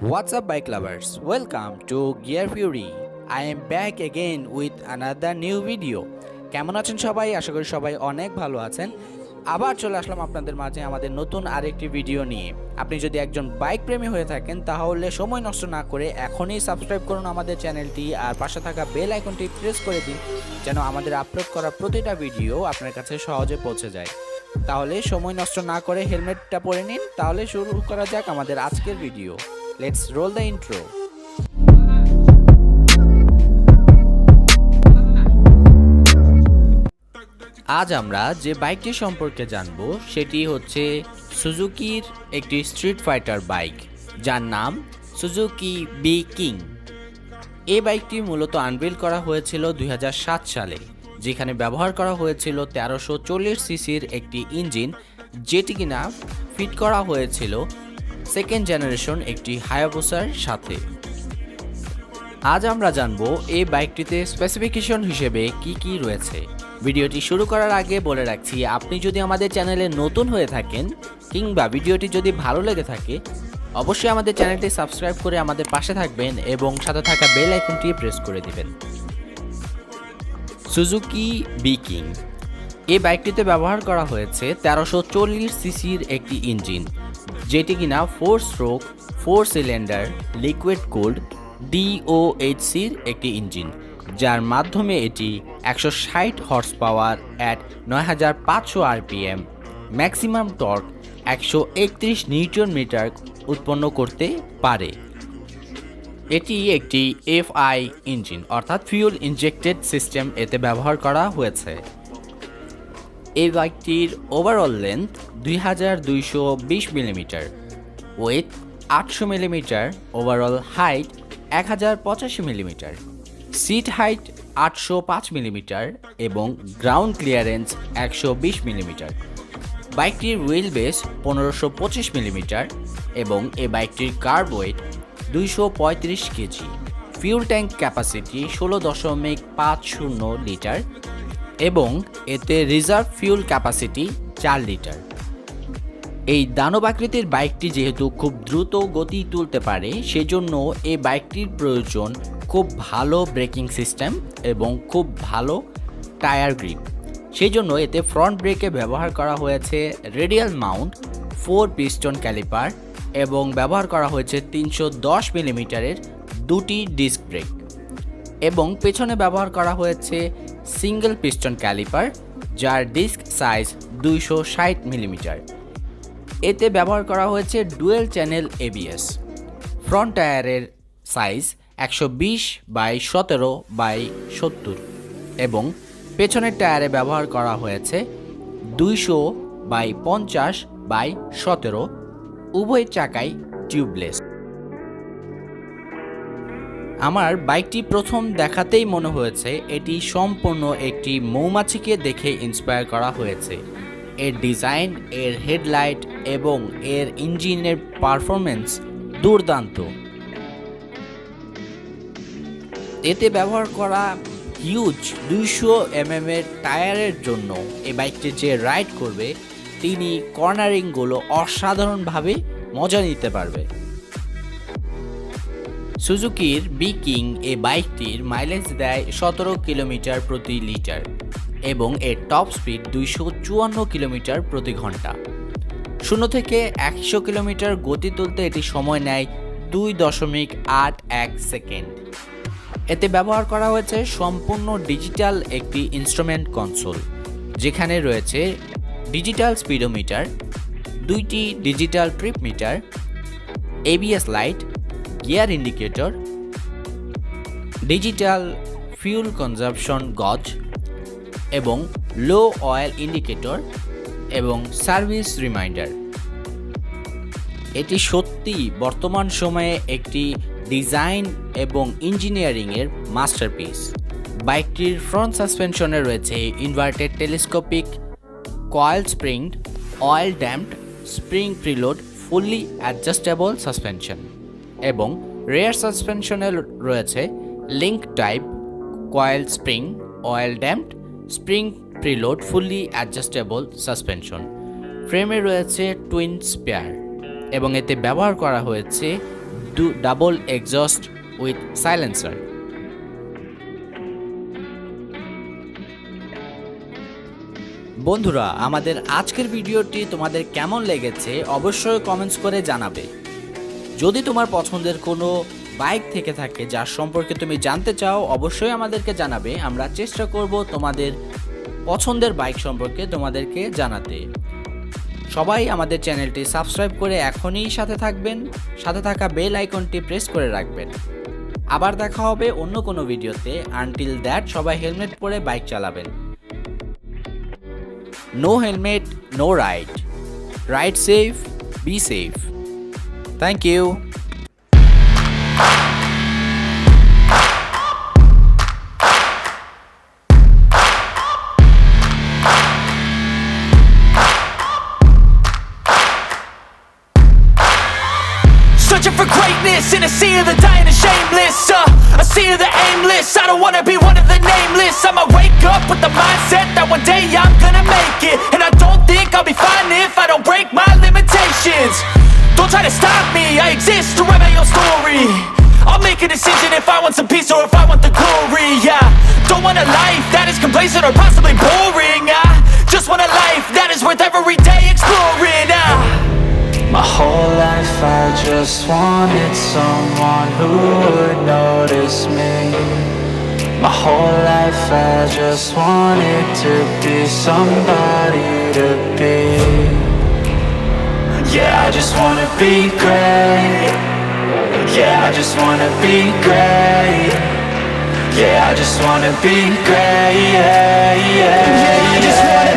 What's up, bike lovers? Welcome to Gear Fury. I am back again with another new video. কেমন আছেন সবাই? আশা করি সবাই অনেক ভালো আছেন। আবার চলে আসলাম আপনাদের মাঝে আমাদের নতুন আরেকটি ভিডিও নিয়ে। আপনি যদি একজন বাইক প্রেমী হয়ে থাকেন তাহলে সময় নষ্ট না করে এখনই সাবস্ক্রাইব করুন আমাদের চ্যানেলটি আর পাশে থাকা বেল আইকনটি প্রেস করে দিন যেন আমাদের আপলোড করা প্রতিটা ভিডিও আপনার কাছে সহজে পৌঁছে যায়। তাহলে সময় নষ্ট না করে হেলমেটটা পরে নিন। তাহলে শুরু করা যাক আমাদের আজকের video. Let's roll the intro. আজ আমরা যে বাইকটি সম্পর্কে জানব সেটি হচ্ছে সুজুকির একটি স্ট্রিট ফাইটার বাইক যার নাম সুজুকি বি-কিং। এই বাইকটি মূলত আনবিল্ড করা হয়েছিল 2007 সালে, যেখানে ব্যবহার করা হয়েছিল 1340 সিসির একটি ইঞ্জিন, যেটি কিনা ফিট করা হয়েছিল সেকেন্ড জেনারেশন একটি হায়াবুসার সাথে। আজ আমরা জানবো এই বাইকটিতে স্পেসিফিকেশন হিসেবে কি রয়েছে। ভিডিওটি শুরু করার আগে বলে রাখছি, আপনি যদি আমাদের চ্যানেলে নতুন হয়ে থাকেন কিংবা ভিডিওটি যদি ভালো লেগে থাকে অবশ্যই আমাদের চ্যানেলটি সাবস্ক্রাইব করে আমাদের পাশে থাকবেন এবং সাথে থাকা বেল আইকনটি প্রেস করে দিবেন। সুজুকি বি-কিং এই বাইকটিতে ব্যবহার করা হয়েছে 1340 সিসির একটি ইঞ্জিন, যেটি কিনা 4 স্ট্রোক 4 সিলিন্ডার লিকুইড কুলড DOHCর একটি ইঞ্জিন, যার মাধ্যমে এটি 160 horse power at 9500 RPM maximum torque 131 newton metre উৎপন্ন করতে পারে। এটি একটি FI ইঞ্জিন অর্থাৎ ফিউল ইনজেক্টেড সিস্টেম এতে ব্যবহার করা হয়েছে। এই বাইকটির overall length 2220 millimetre, weight 800 millimetre, overall height 1085 millimetre, seat height 805 millimetre এবং গ্রাউন্ড ক্লিয়ারেন্স 120 মিলিমিটার। বাইকটির হুইল বেস 1525 মিলিমিটার এবং এই বাইকটির kerb weight 235 KG. Fuel tank capacity 16.50 litre এবং এতে রিজার্ভ ফিউল ক্যাপাসিটি 4 লিটার। এই দানব আকৃতির বাইকটি যেহেতু খুব দ্রুত গতি তুলতে পারে, সেজন্য এই বাইকটির প্রয়োজন খুব ভালো ব্রেকিং সিস্টেম এবং খুব ভালো টায়ার গ্রিপ। সেই জন্য এতে ফ্রন্ট ব্রেকে ব্যবহার করা হয়েছে রেডিয়াল মাউন্ট 4 পিস্টন ক্যালিপার এবং ব্যবহার করা হয়েছে 310 মিলিমিটারের দুটি ডিস্ক ব্রেক এবং পেছনে ব্যবহার করা হয়েছে সিঙ্গেল পিস্টন ক্যালিপার যার ডিস্ক সাইজ 260 মিলিমিটার। এতে ব্যবহার করা হয়েছে ডুয়েল চ্যানেল ABS। ফ্রন্ট টায়ারের সাইজ 120/17/70 এবং পেছনের টায়ারে ব্যবহার করা হয়েছে 200/50/17, উভয় চাকাই টিউবলেস। আমার বাইকটি প্রথম দেখাতেই মনে হয়েছে এটি সম্পূর্ণ একটি মৌমাছিকে দেখে ইন্সপায়ার করা হয়েছে। এর ডিজাইন, এর হেডলাইট এবং এর ইঞ্জিনের পারফরমেন্স দুর্দান্ত। এতে ব্যবহার করা হিউজ 200 mm এর টায়ারের জন্য এই বাইকটি যে রাইড করবে তিনি কর্নারিংগুলো অসাধারণভাবে মজা নিতে পারবে। সুজুকির বি-কিং এই বাইকটির মাইলেজ দেয় 17 কিলোমিটার প্রতি লিটার এবং এর টপ স্পিড 254 কিলোমিটার প্রতি ঘন্টা। 0 থেকে 100 কিলোমিটার গতি তুলতে এটি সময় নেয় 2.81 সেকেন্ড। এতে ব্যবহার করা হয়েছে সম্পূর্ণ ডিজিটাল একটি ইনস্ট্রুমেন্ট কনসোল, যেখানে রয়েছে ডিজিটাল স্পিডোমিটার, 2টি digital trip meter, ABS light, gear indicator, digital fuel consumption গজ এবং লো অয়েল ইন্ডিকেটর এবং সার্ভিস রিমাইন্ডার। এটি সত্যি বর্তমান সময়ে একটি ডিজাইন এবং ইঞ্জিনিয়ারিংয়ের মাস্টারপিস। বাইকটির ফ্রন্ট সাসপেনশনে রয়েছে inverted telescopic coil springed oil damped spring preload fully adjustable suspension এবং রেয়ার সাসপেনশনে রয়েছে link type coil spring oil damped spring preload fully adjustable suspension. ফ্রেমে রয়েছে টুইন স্পেয়ার এবং এতে ব্যবহার করা হয়েছে double exhaust with silencer. বন্ধুরা, আমাদের আজকের ভিডিওটি তোমাদের কেমন লেগেছে অবশ্যই কমেন্টস করে জানাবে। যদি তোমার পছন্দের কোনো বাইক থেকে থাকে যার সম্পর্কে তুমি জানতে চাও অবশ্যই আমাদেরকে জানাবে। আমরা চেষ্টা করব তোমাদের পছন্দের বাইক সম্পর্কে তোমাদেরকে জানাতে। সবাই আমাদের চ্যানেলটি সাবস্ক্রাইব করে এখনই সাথে থাকবেন, সাথে থাকা বেল আইকনটি প্রেস করে রাখবেন। আবার দেখা হবে অন্য কোনো ভিডিওতে। আনটিল দ্যাট সবাই হেলমেট পরে বাইক চালাবেন। No helmet, no ride. Ride safe, be safe. Thank you. Searching for greatness in a sea of the dying and shameless, a sea of the aimless. I don't wanna be one of the nameless. I'ma wake up with the mindset that one day I'm gonna make it, and I don't think I'll be fine if I don't break my limitations. Don't try to stop me, I exist to write my own story. I'll make a decision if I want some peace or if I want the glory. Yeah, don't want a life that is complacent or possibly boring. I just want a life that is worth every day exploring. My whole life I just wanted someone who would notice me. My whole life I just wanted to be somebody to be. Yeah, I just wanna be great. Yeah, I just wanna be great. Yeah, I just wanna be great. Yeah, I just wanna